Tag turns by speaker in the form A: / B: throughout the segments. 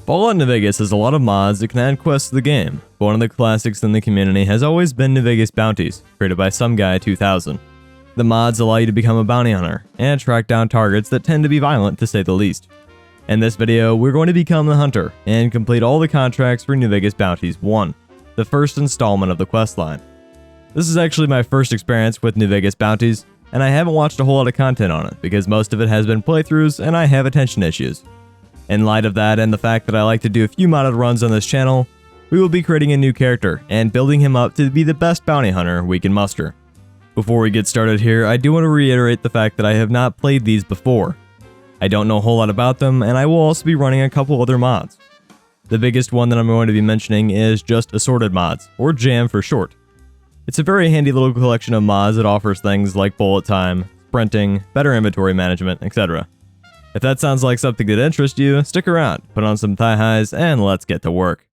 A: Fallout New Vegas has a lot of mods that can add quests to the game, but one of the classics in the community has always been New Vegas Bounties, created by some guy 2000. The mods allow you to become a bounty hunter, and track down targets that tend to be violent to say the least. In this video, we're going to become the hunter, and complete all the contracts for New Vegas Bounties One, the first installment of the questline. This is actually my first experience with New Vegas Bounties, and I haven't watched a whole lot of content on it because most of it has been playthroughs and I have attention issues. In light of that and the fact that I like to do a few modded runs on this channel, we will be creating a new character and building him up to be the best bounty hunter we can muster. Before we get started here, I do want to reiterate the fact that I have not played these before. I don't know a whole lot about them, and I will also be running a couple other mods. The biggest one that I'm going to be mentioning is just Assorted Mods, or JAM for short. It's a very handy little collection of mods that offers things like bullet time, sprinting, better inventory management, etc. If that sounds like something that interests you, stick around, put on some thigh highs, and let's get to work.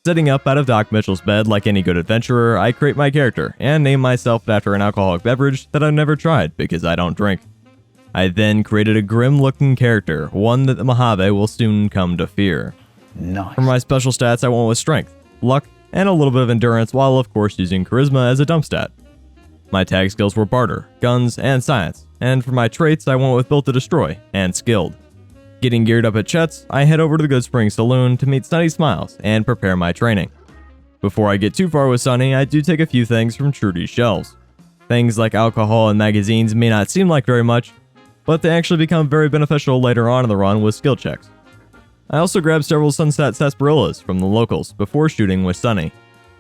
A: Sitting up out of Doc Mitchell's bed like any good adventurer, I create my character, and name myself after an alcoholic beverage that I've never tried because I don't drink. I then created a grim-looking character, one that the Mojave will soon come to fear.
B: Nice.
A: For my special stats, I went with strength, luck, and a little bit of endurance, while of course using charisma as a dump stat. My tag skills were barter, guns, and science, and for my traits I went with built to destroy and skilled. Getting geared up at Chet's, I head over to the Good Spring Saloon to meet Sunny Smiles and prepare my training. Before I get too far with Sunny, I do take a few things from Trudy's shelves. Things like alcohol and magazines may not seem like very much, but they actually become very beneficial later on in the run with skill checks. I also grabbed several Sunset Sarsaparillas from the locals before shooting with Sunny.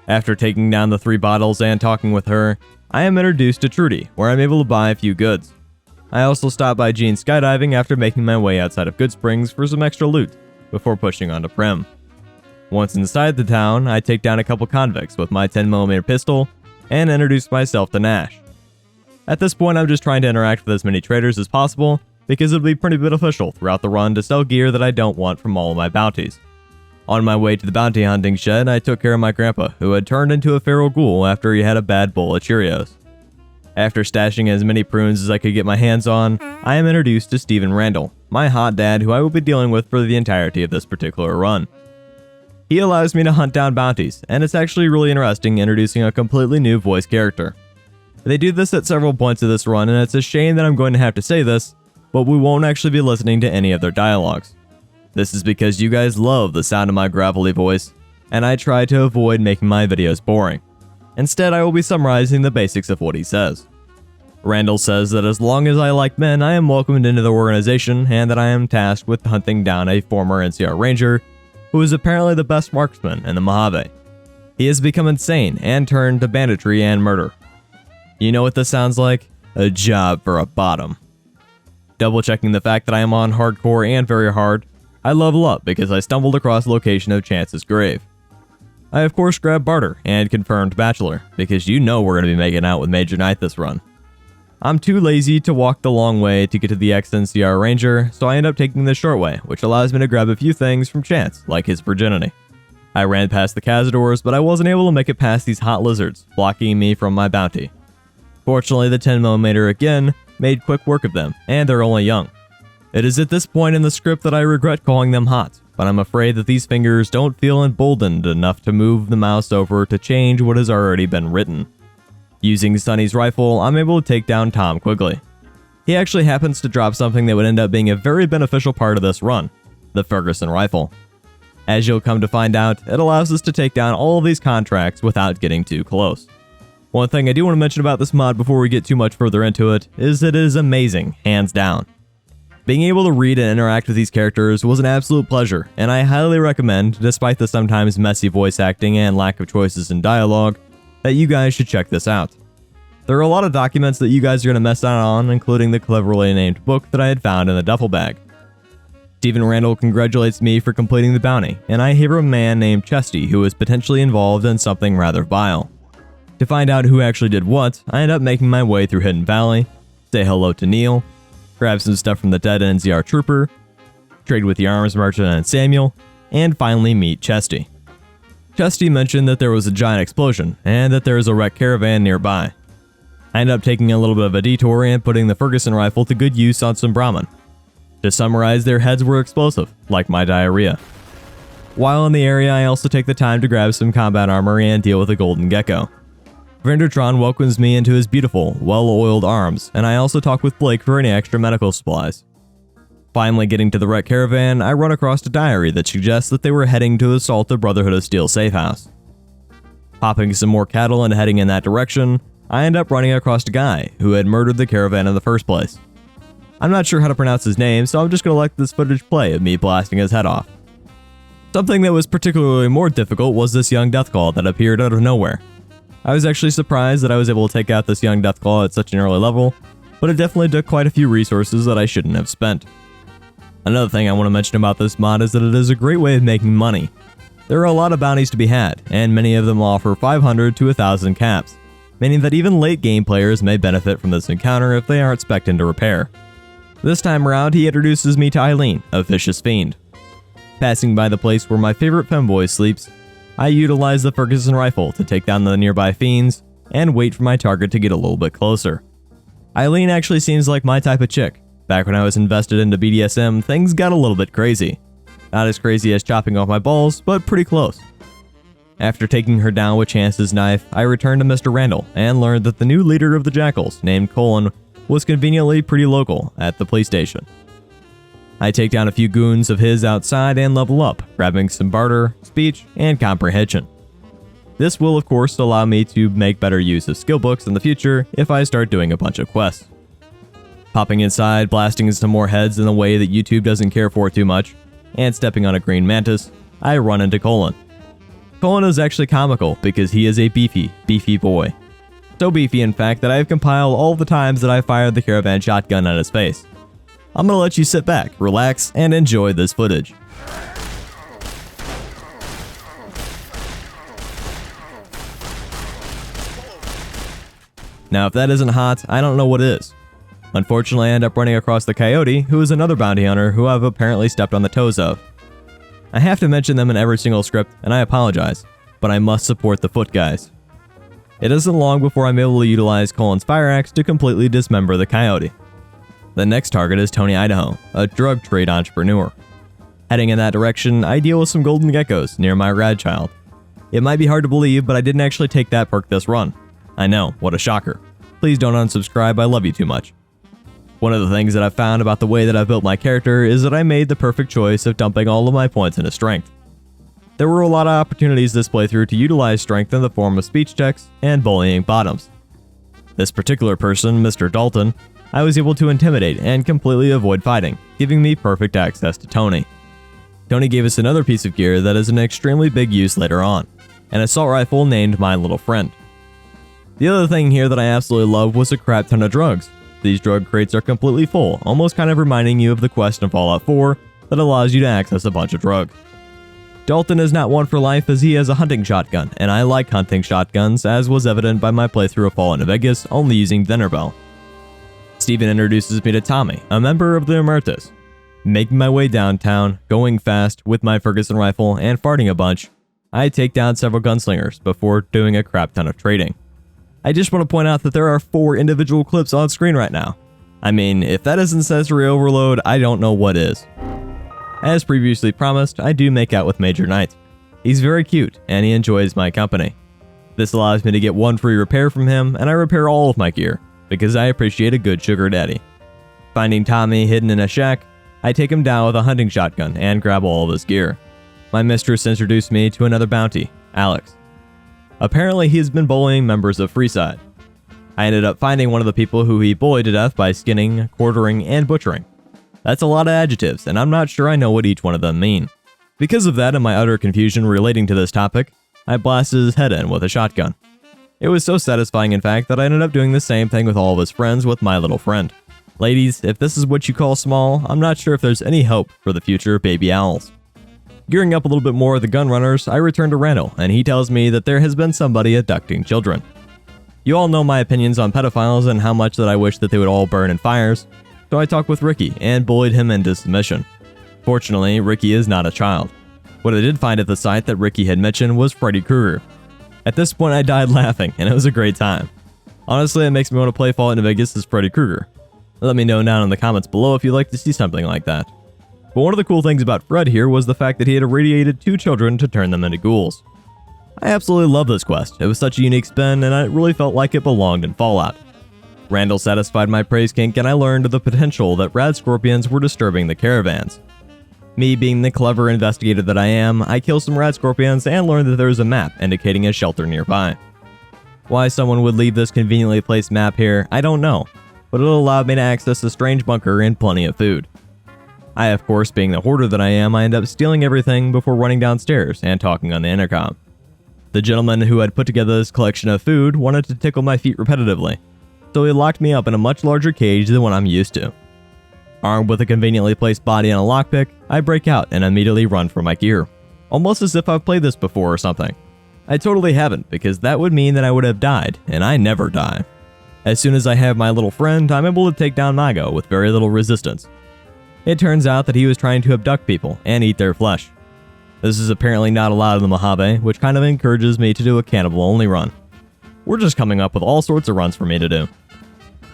A: After taking down the 3 bottles and talking with her, I am introduced to Trudy, where I'm able to buy a few goods. I also stop by Gene's skydiving after making my way outside of Good Springs for some extra loot, before pushing on to Prim. Once inside the town, I take down a couple convicts with my 10mm pistol, and introduce myself to Nash. At this point, I'm just trying to interact with as many traders as possible, because it'll be pretty beneficial throughout the run to sell gear that I don't want from all of my bounties. On my way to the bounty hunting shed, I took care of my grandpa, who had turned into a feral ghoul after he had a bad bowl of Cheerios. After stashing as many prunes as I could get my hands on, I am introduced to Steven Randall, my hot dad who I will be dealing with for the entirety of this particular run. He allows me to hunt down bounties, and it's actually really interesting introducing a completely new voice character. They do this at several points of this run, and it's a shame that I'm going to have to say this, but we won't actually be listening to any of their dialogues. This is because you guys love the sound of my gravelly voice, and I try to avoid making my videos boring. Instead, I will be summarizing the basics of what he says. Randall says that as long as I like men, I am welcomed into the organization, and that I am tasked with hunting down a former NCR Ranger, who is apparently the best marksman in the Mojave. He has become insane and turned to banditry and murder. You know what this sounds like? A job for a bottom. Double checking the fact that I am on hardcore and very hard, I level up because I stumbled across the location of Chance's grave. I of course grabbed barter and confirmed bachelor, because you know we're going to be making out with Major Knight this run. I'm too lazy to walk the long way to get to the ex-NCR Ranger, so I end up taking the short way, which allows me to grab a few things from Chance, like his virginity. I ran past the cazadors, but I wasn't able to make it past these hot lizards, blocking me from my bounty. Fortunately, the 10mm again made quick work of them, and they're only young. It is at this point in the script that I regret calling them hot, but I'm afraid that these fingers don't feel emboldened enough to move the mouse over to change what has already been written. Using Sunny's rifle, I'm able to take down Tom Quigley. He actually happens to drop something that would end up being a very beneficial part of this run, the Ferguson rifle. As you'll come to find out, it allows us to take down all of these contracts without getting too close. One thing I do want to mention about this mod before we get too much further into it is that it is amazing, hands down. Being able to read and interact with these characters was an absolute pleasure, and I highly recommend, despite the sometimes messy voice acting and lack of choices in dialogue, that you guys should check this out. There are a lot of documents that you guys are going to miss out on, including the cleverly named book that I had found in the duffel bag. Steven Randall congratulates me for completing the bounty, and I hear a man named Chesty who is potentially involved in something rather vile. To find out who actually did what, I end up making my way through Hidden Valley, say hello to Neil, grab some stuff from the dead NCR Trooper, trade with the arms merchant and Samuel, and finally meet Chesty. Chesty mentioned that there was a giant explosion, and that there is a wrecked caravan nearby. I end up taking a little bit of a detour and putting the Ferguson rifle to good use on some Brahmin. To summarize, their heads were explosive, like my diarrhea. While in the area, I also take the time to grab some combat armor and deal with a golden gecko. Vindertron welcomes me into his beautiful, well-oiled arms, and I also talk with Blake for any extra medical supplies. Finally getting to the wrecked caravan, I run across a diary that suggests that they were heading to assault the Brotherhood of Steel safe house. Popping some more cattle and heading in that direction, I end up running across a guy who had murdered the caravan in the first place. I'm not sure how to pronounce his name, so I'm just going to let this footage play of me blasting his head off. Something that was particularly more difficult was this young Deathclaw that appeared out of nowhere. I was actually surprised that I was able to take out this young Deathclaw at such an early level, but it definitely took quite a few resources that I shouldn't have spent. Another thing I want to mention about this mod is that it is a great way of making money. There are a lot of bounties to be had, and many of them offer 500 to 1,000 caps, meaning that even late game players may benefit from this encounter if they aren't spec'd into repair. This time around, he introduces me to Eileen, a vicious fiend. Passing by the place where my favorite femboy sleeps, I utilize the Ferguson rifle to take down the nearby fiends and wait for my target to get a little bit closer. Eileen actually seems like my type of chick. Back when I was invested into BDSM, things got a little bit crazy. Not as crazy as chopping off my balls, but pretty close. After taking her down with Chance's knife, I returned to Mr. Randall and learned that the new leader of the Jackals, named Colin, was conveniently pretty local at the police station. I take down a few goons of his outside and level up, grabbing some barter, speech, and comprehension. This will of course allow me to make better use of skill books in the future if I start doing a bunch of quests. Popping inside, blasting some more heads in a way that YouTube doesn't care for too much, and stepping on a green mantis, I run into Colin. Colin is actually comical because he is a beefy boy. So beefy in fact that I have compiled all the times that I fired the caravan shotgun at his face. I'm gonna let you sit back, relax, and enjoy this footage. Now if that isn't hot, I don't know what is. Unfortunately, I end up running across the Coyote, who is another bounty hunter who I've apparently stepped on the toes of. I have to mention them in every single script, and I apologize, but I must support the foot guys. It isn't long before I'm able to utilize Colin's fire axe to completely dismember the Coyote. The next target is Tony Idaho, a drug trade entrepreneur. Heading in that direction, I deal with some golden geckos near my rad child. It might be hard to believe, but I didn't actually take that perk this run. I know, what a shocker. Please don't unsubscribe, I love you too much. One of the things that I've found about the way that I've built my character is that I made the perfect choice of dumping all of my points into strength. There were a lot of opportunities this playthrough to utilize strength in the form of speech checks and bullying bottoms. This particular person, Mr. Dalton, I was able to intimidate and completely avoid fighting, giving me perfect access to Tony. Tony gave us another piece of gear that is an extremely big use later on, an assault rifle named My Little Friend. The other thing here that I absolutely loved was a crap ton of drugs. These drug crates are completely full, almost kind of reminding you of the quest in Fallout 4 that allows you to access a bunch of drugs. Dalton is not one for life as he has a hunting shotgun, and I like hunting shotguns, as was evident by my playthrough of Fallout New Vegas only using Dinnerbell. Steven introduces me to Tommy, a member of the Emertus. Making my way downtown, going fast with my Ferguson rifle and farting a bunch, I take down several gunslingers before doing a crap ton of trading. I just want to point out that there are 4 individual clips on screen right now. I mean, if that isn't sensory overload, I don't know what is. As previously promised, I do make out with Major Knight. He's very cute, and he enjoys my company. This allows me to get 1 free repair from him, and I repair all of my gear, because I appreciate a good sugar daddy. Finding Tommy hidden in a shack, I take him down with a hunting shotgun and grab all of his gear. My mistress introduced me to another bounty, Alex. Apparently he has been bullying members of Freeside. I ended up finding one of the people who he bullied to death by skinning, quartering, and butchering. That's a lot of adjectives, and I'm not sure I know what each one of them mean. Because of that and my utter confusion relating to this topic, I blasted his head in with a shotgun. It was so satisfying in fact that I ended up doing the same thing with all of his friends with My Little Friend. Ladies, if this is what you call small, I'm not sure if there's any hope for the future baby owls. Gearing up a little bit more of the gun runners, I return to Randall, and he tells me that there has been somebody abducting children. You all know my opinions on pedophiles and how much that I wish that they would all burn in fires, so I talked with Ricky and bullied him into submission. Fortunately, Ricky is not a child. What I did find at the site that Ricky had mentioned was Freddy Krueger. At this point I died laughing, and it was a great time. Honestly, it makes me want to play Fallout New Vegas as Freddy Krueger. Let me know down in the comments below if you'd like to see something like that. But one of the cool things about Fred here was the fact that he had irradiated 2 children to turn them into ghouls. I absolutely love this quest. It was such a unique spin, and it really felt like it belonged in Fallout. Randall satisfied my praise kink, and I learned the potential that rad scorpions were disturbing the caravans. Me being the clever investigator that I am, I killed some rad scorpions and learned that there was a map indicating a shelter nearby. Why someone would leave this conveniently placed map here, I don't know, but it allowed me to access a strange bunker and plenty of food. I, of course, being the hoarder that I am, I end up stealing everything before running downstairs and talking on the intercom. The gentleman who had put together this collection of food wanted to tickle my feet repetitively, so he locked me up in a much larger cage than what I'm used to. Armed with a conveniently placed body and a lockpick, I break out and immediately run for my gear, almost as if I've played this before or something. I totally haven't, because that would mean that I would have died, and I never die. As soon as I have my little friend, I'm able to take down Mago with very little resistance. It turns out that he was trying to abduct people and eat their flesh. This is apparently not allowed in the Mojave, which kind of encourages me to do a cannibal-only run. We're just coming up with all sorts of runs for me to do.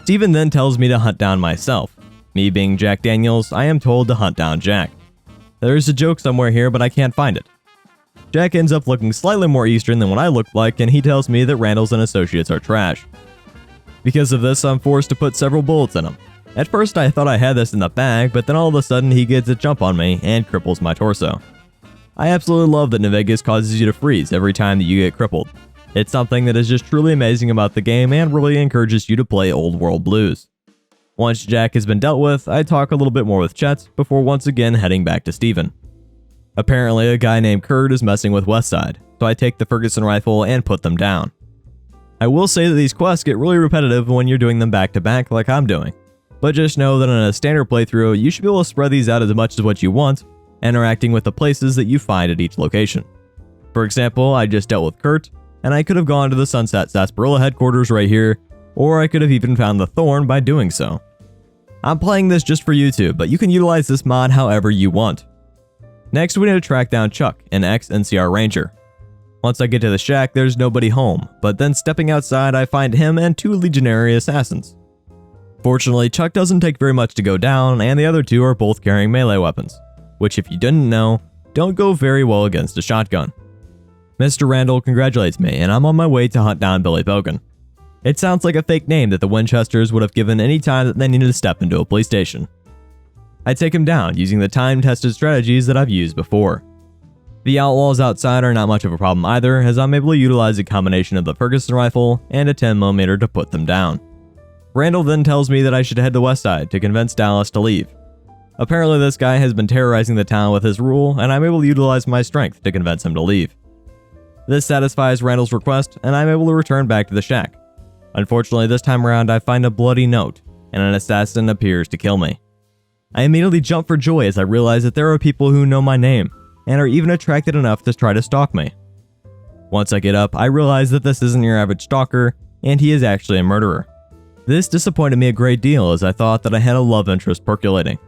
A: Steven then tells me to hunt down myself. Me being Jack Daniels, I am told to hunt down Jack. There's a joke somewhere here, but I can't find it. Jack ends up looking slightly more Eastern than what I look like, and he tells me that Randall's and associates are trash. Because of this, I'm forced to put several bullets in him. At first I thought I had this in the bag, but then all of a sudden he gets a jump on me and cripples my torso. I absolutely love that New Vegas causes you to freeze every time that you get crippled. It's something that is just truly amazing about the game and really encourages you to play old world blues. Once Jack has been dealt with, I talk a little bit more with Chet before once again heading back to Steven. Apparently a guy named Kurt is messing with Westside, so I take the Ferguson rifle and put them down. I will say that these quests get really repetitive when you're doing them back to back like I'm doing, but just know that in a standard playthrough you should be able to spread these out as much as what you want, interacting with the places that you find at each location. For example, I just dealt with Kurt, and I could have gone to the Sunset Sarsaparilla headquarters right here, or I could have even found the Thorn by doing so. I'm playing this just for YouTube, but you can utilize this mod however you want. Next, we need to track down Chuck, an ex-NCR Ranger. Once I get to the shack, there's nobody home, but then stepping outside I find him and 2 legionary assassins. Fortunately, Chuck doesn't take very much to go down, and the other 2 are both carrying melee weapons, which if you didn't know, don't go very well against a shotgun. Mr. Randall congratulates me, and I'm on my way to hunt down Billy Bogan. It sounds like a fake name that the Winchesters would have given any time that they needed to step into a police station. I take him down using the time-tested strategies that I've used before. The outlaws outside are not much of a problem either, as I'm able to utilize a combination of the Ferguson rifle and a 10mm to put them down. Randall then tells me that I should head to Westside to convince Dallas to leave. Apparently this guy has been terrorizing the town with his rule, and I'm able to utilize my strength to convince him to leave. This satisfies Randall's request, and I'm able to return back to the shack. Unfortunately, this time around I find a bloody note, and an assassin appears to kill me. I immediately jump for joy as I realize that there are people who know my name, and are even attracted enough to try to stalk me. Once I get up, I realize that this isn't your average stalker, and he is actually a murderer. This disappointed me a great deal as I thought that I had a love interest percolating.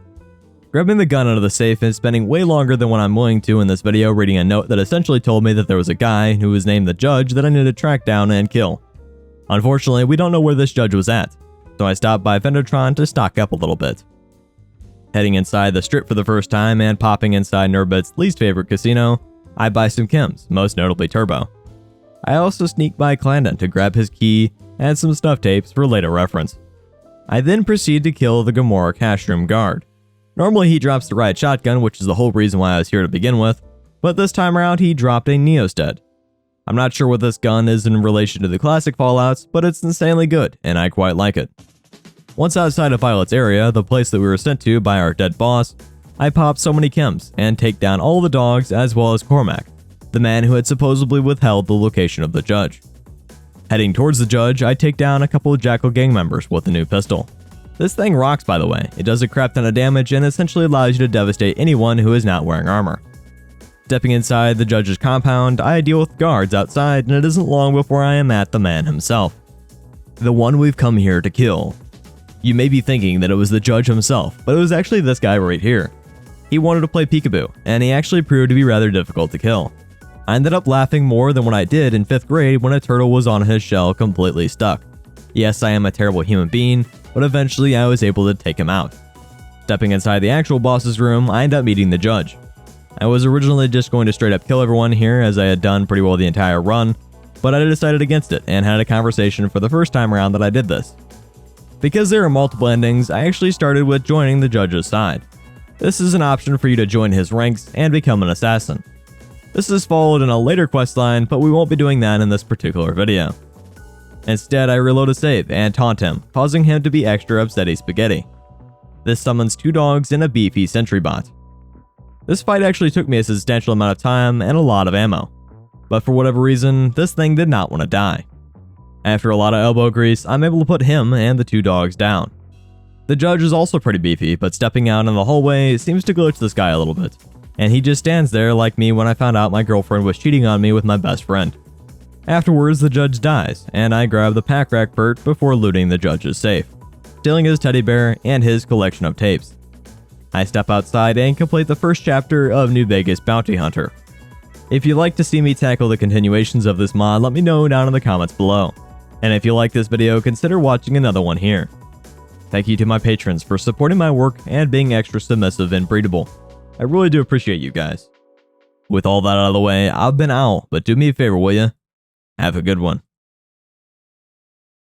A: Grabbing the gun out of the safe and spending way longer than what I'm willing to in this video reading a note that essentially told me that there was a guy who was named the Judge that I needed to track down and kill. Unfortunately, we don't know where this judge was at, so I stopped by Vendortron to stock up a little bit. Heading inside the strip for the first time and popping inside Nurbit's least favorite casino, I buy some chems, most notably Turbo. I also sneak by Clandon to grab his key and some snuff tapes for later reference. I then proceed to kill the Gomorrah cash room guard. Normally he drops the riot shotgun, which is the whole reason why I was here to begin with, but this time around he dropped a Neosted. I'm not sure what this gun is in relation to the classic Fallouts, but it's insanely good, and I quite like it. Once outside of Violet's area, the place that we were sent to by our dead boss, I pop so many chems and take down all the dogs as well as Cormac, the man who had supposedly withheld the location of the judge. Heading towards the judge, I take down a couple of Jackal gang members with a new pistol. This thing rocks, by the way. It does a crap ton of damage and essentially allows you to devastate anyone who is not wearing armor. Stepping inside the judge's compound, I deal with guards outside, and it isn't long before I am at the man himself. The one we've come here to kill. You may be thinking that it was the judge himself, but it was actually this guy right here. He wanted to play peekaboo, and he actually proved to be rather difficult to kill. I ended up laughing more than what I did in 5th grade when a turtle was on his shell completely stuck. Yes, I am a terrible human being, but eventually I was able to take him out. Stepping inside the actual boss's room, I end up meeting the judge. I was originally just going to straight up kill everyone here as I had done pretty well the entire run, but I decided against it and had a conversation for the first time around that I did this. Because there are multiple endings, I actually started with joining the judge's side. This is an option for you to join his ranks and become an assassin. This is followed in a later questline, but we won't be doing that in this particular video. Instead, I reload a save and taunt him, causing him to be extra upsetty spaghetti. This summons 2 dogs and a beefy sentry bot. This fight actually took me a substantial amount of time and a lot of ammo, but for whatever reason, this thing did not want to die. After a lot of elbow grease, I'm able to put him and the 2 dogs down. The judge is also pretty beefy, but stepping out in the hallway seems to glitch this guy a little bit, and he just stands there like me when I found out my girlfriend was cheating on me with my best friend. Afterwards, the judge dies, and I grab the pack rack perk before looting the judge's safe, stealing his teddy bear and his collection of tapes. I step outside and complete the first chapter of New Vegas Bounty Hunter. If you'd like to see me tackle the continuations of this mod, let me know down in the comments below. And if you like this video, consider watching another one here. Thank you to my patrons for supporting my work and being extra submissive and breedable. I really do appreciate you guys. With all that out of the way, I've been Owl, but do me a favor, will ya? Have a good one.